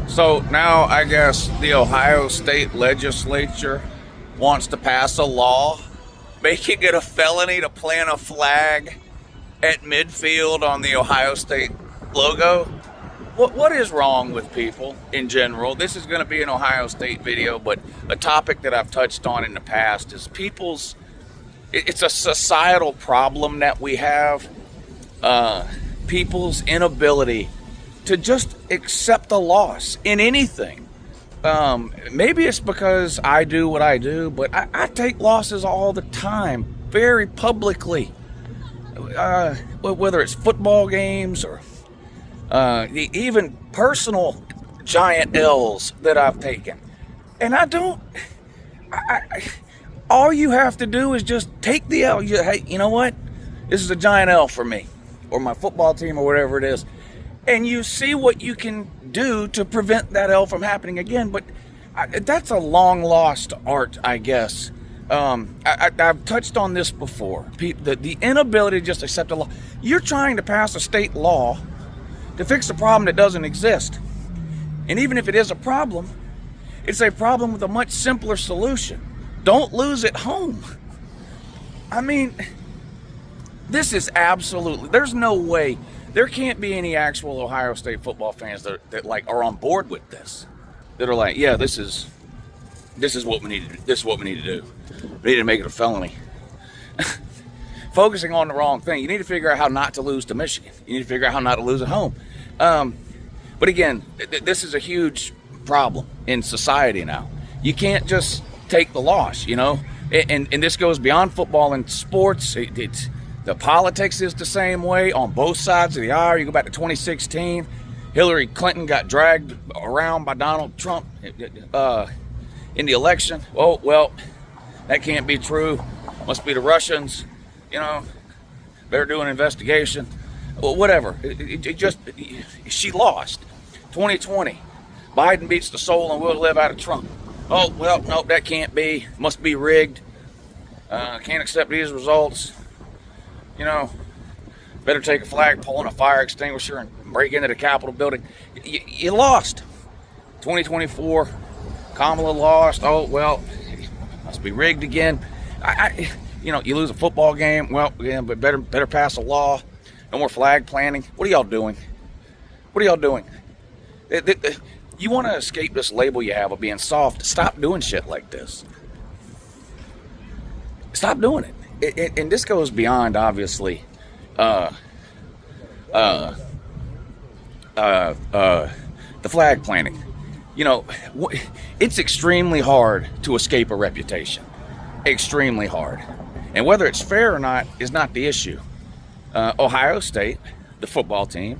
So now I guess the Ohio State legislature wants to pass a law making it a felony to plant a flag at midfield on the Ohio State logo. What is wrong with people in general? This is going to be an Ohio State video, but a topic that I've touched on in the past is it's a societal problem that we have. People's inability to just accept a loss in anything. Maybe it's because I do what I do, but I take losses all the time, very publicly. Whether it's football games or even personal giant L's that I've taken. And all you have to do is just take the L. Hey, you know what? This is a giant L for me, or my football team, or whatever it is. And you see what you can do to prevent that L from happening again. But that's a long lost art, I guess. I've touched on this before. The inability to just accept a law. You're trying to pass a state law to fix a problem that doesn't exist. And even if it is a problem, it's a problem with a much simpler solution. Don't lose at home. I mean, this is absolutely, there's no way. There can't be any actual Ohio State football fans that like are on board with this. That are like, yeah, this is what we need to do. This is what we need to do. We need to make it a felony. Focusing on the wrong thing. You need to figure out how not to lose to Michigan. You need to figure out how not to lose at home. But again, this is a huge problem in society now. You can't just take the loss, you know. And this goes beyond football and sports. The politics is the same way on both sides of the aisle. You go back to 2016, Hillary Clinton got dragged around by Donald Trump in the election. Oh, well, that can't be true. Must be the Russians, you know. Better do an investigation. Well, whatever. She lost. 2020, Biden beats the soul and will live out of Trump. Oh, well, nope, that can't be. Must be rigged. Can't accept these results. You know, better take a flagpole and a fire extinguisher and break into the Capitol building. You lost. 2024, Kamala lost. Oh, well, must be rigged again. You know, you lose a football game. Well, yeah, but better pass a law. No more flag planting. What are y'all doing? What are y'all doing? You want to escape this label you have of being soft. Stop doing shit like this. Stop doing it. And this goes beyond, obviously, the flag planting. You know, it's extremely hard to escape a reputation. Extremely hard. And whether it's fair or not is not the issue. Ohio State, the football team,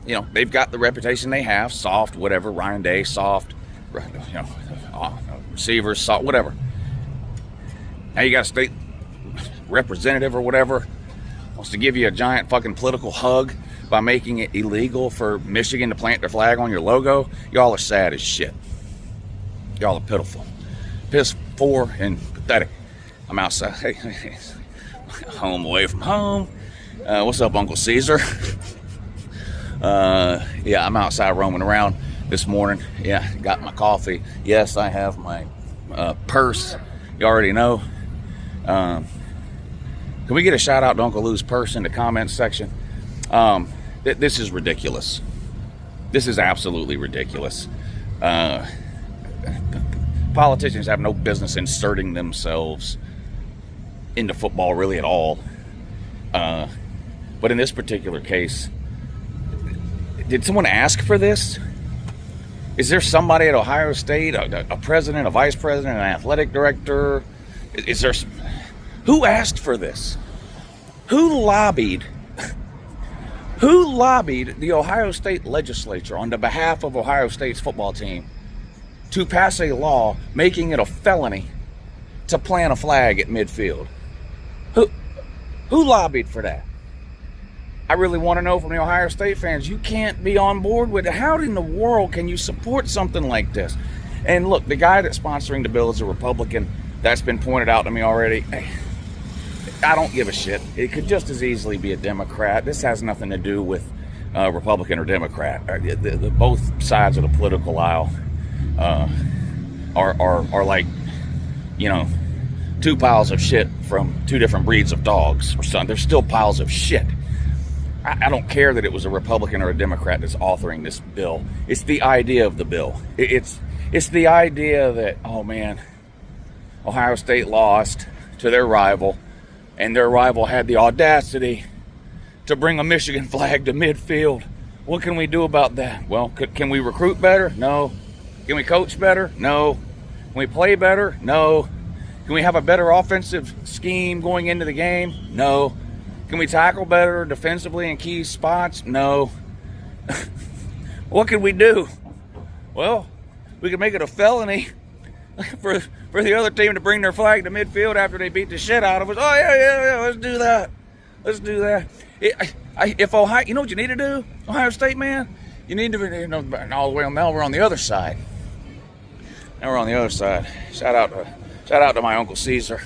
you know, they've got the reputation they have. Soft, whatever. Ryan Day, soft. You know, receivers, soft, whatever. Now you got a state representative or whatever wants to give you a giant fucking political hug by making it illegal for Michigan to plant their flag on your logo. Y'all are sad as shit. Y'all are pitiful, piss poor and pathetic. I'm outside. Hey, home away from home. What's up, Uncle Caesar? Yeah, I'm outside roaming around this morning. Yeah, got my coffee. Yes, I have my purse. You already know. Can we get a shout out to Uncle Lou's purse in the comments section? This is ridiculous. This is absolutely ridiculous. Politicians have no business inserting themselves into football really at all. But in this particular case, did someone ask for this? Is there somebody at Ohio State, a president, a vice president, an athletic director? Is there who asked for this? Who lobbied the Ohio State legislature on the behalf of Ohio State's football team to pass a law making it a felony to plant a flag at midfield? Who lobbied for that? I really want to know from the Ohio State fans. You can't be on board with it. How in the world can you support something like this? And look, the guy that's sponsoring the bill is a Republican. That's been pointed out to me already. I don't give a shit. It could just as easily be a Democrat. This has nothing to do with Republican or Democrat. Both sides of the political aisle are like, you know, two piles of shit from two different breeds of dogs or something. They're still piles of shit. I don't care that it was a Republican or a Democrat that's authoring this bill. It's the idea of the bill. It's the idea that, oh man, Ohio State lost to their rival, and their rival had the audacity to bring a Michigan flag to midfield. What can we do about that? Well, can we recruit better? No. Can we coach better? No. Can we play better? No. Can we have a better offensive scheme going into the game? No. Can we tackle better defensively in key spots? No. What can we do? Well, we can make it a felony for the other team to bring their flag to midfield after they beat the shit out of us. Oh, yeah, let's do that. Let's do that. If Ohio, you know what you need to do, Ohio State, man? You need to be, you know, all the way on, now we're on the other side. Now we're on the other side. Shout out to my Uncle Caesar.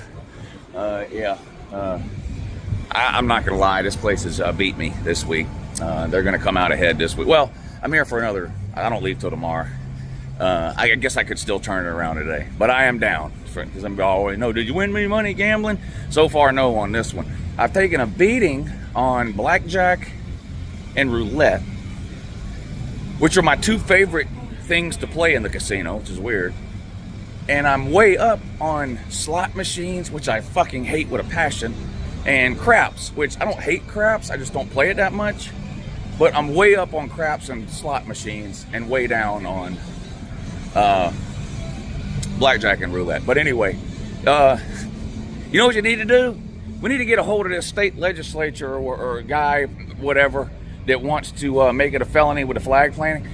I'm not going to lie. This place has beat me this week. They're going to come out ahead this week. Well, I'm here for another. I don't leave till tomorrow. I guess I could still turn it around today. But I am down. Because I'm always, no, did you win me money gambling? So far, no on this one. I've taken a beating on blackjack and roulette, which are my two favorite things to play in the casino, which is weird. And I'm way up on slot machines, which I fucking hate with a passion. And craps, which I don't hate craps, I just don't play it that much. But I'm way up on craps and slot machines and way down on blackjack and roulette. But anyway, you know what you need to do? We need to get a hold of this state legislature or a guy, whatever, that wants to make it a felony with a flag planting.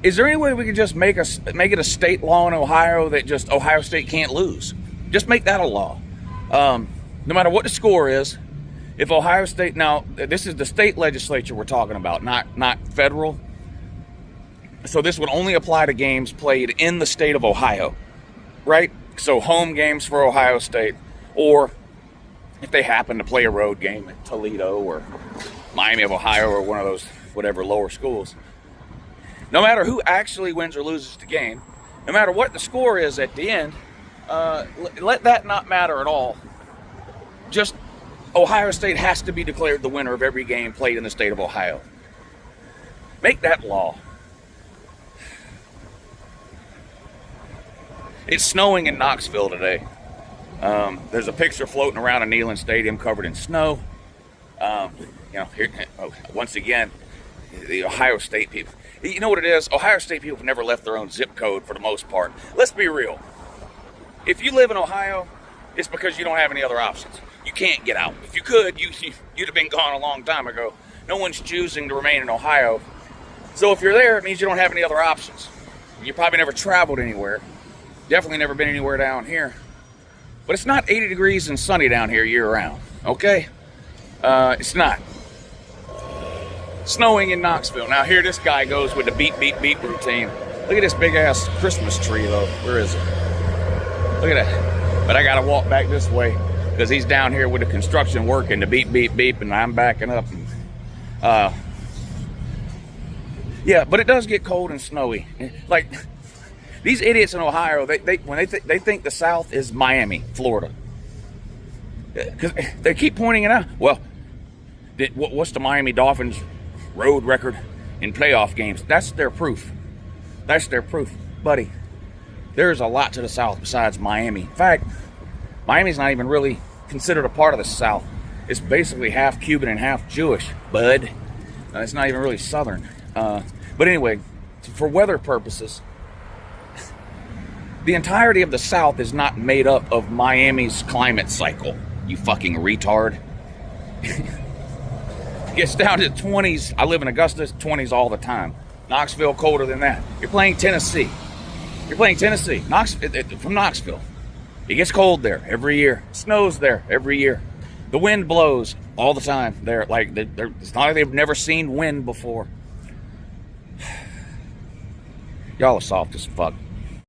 Is there any way we could just make it a state law in Ohio that just Ohio State can't lose? Just make that a law. No matter what the score is, if Ohio State, now this is the state legislature we're talking about, not federal. So this would only apply to games played in the state of Ohio, right? So home games for Ohio State, or if they happen to play a road game at Toledo or Miami of Ohio or one of those whatever lower schools. No matter who actually wins or loses the game, no matter what the score is at the end, let that not matter at all. Just Ohio State has to be declared the winner of every game played in the state of Ohio. Make that law. It's snowing in Knoxville today. There's a picture floating around a Neyland Stadium covered in snow. Here, once again, the Ohio State people. You know what it is? Ohio State people have never left their own zip code for the most part. Let's be real. If you live in Ohio, it's because you don't have any other options. You can't get out. If you could, you'd have been gone a long time ago. No one's choosing to remain in Ohio. So if you're there, it means you don't have any other options. You probably never traveled anywhere. Definitely never been anywhere down here. But it's not 80 degrees and sunny down here year-round, okay? It's not. Snowing in Knoxville. Now here this guy goes with the beep, beep, beep routine. Look at this big-ass Christmas tree, though. Where is it? Look at that. But I got to walk back this way because he's down here with the construction working, the beep, beep, beep, and I'm backing up. And, yeah, but it does get cold and snowy. Like, these idiots in Ohio, they think the South is Miami, Florida. Because they keep pointing it out. Well, what's the Miami Dolphins road record in playoff games? That's their proof. That's their proof. Buddy, there's a lot to the South besides Miami. In fact, Miami's not even really considered a part of the South. It's basically half Cuban and half Jewish, bud. It's not even really Southern. But anyway, for weather purposes, the entirety of the South is not made up of Miami's climate cycle, you fucking retard. It gets down to the 20s. I live in Augusta, 20s all the time. Knoxville, colder than that. You're playing Tennessee. From Knoxville. It gets cold there every year. It snows there every year. The wind blows all the time there. Like, it's not like they've never seen wind before. Y'all are soft as fuck.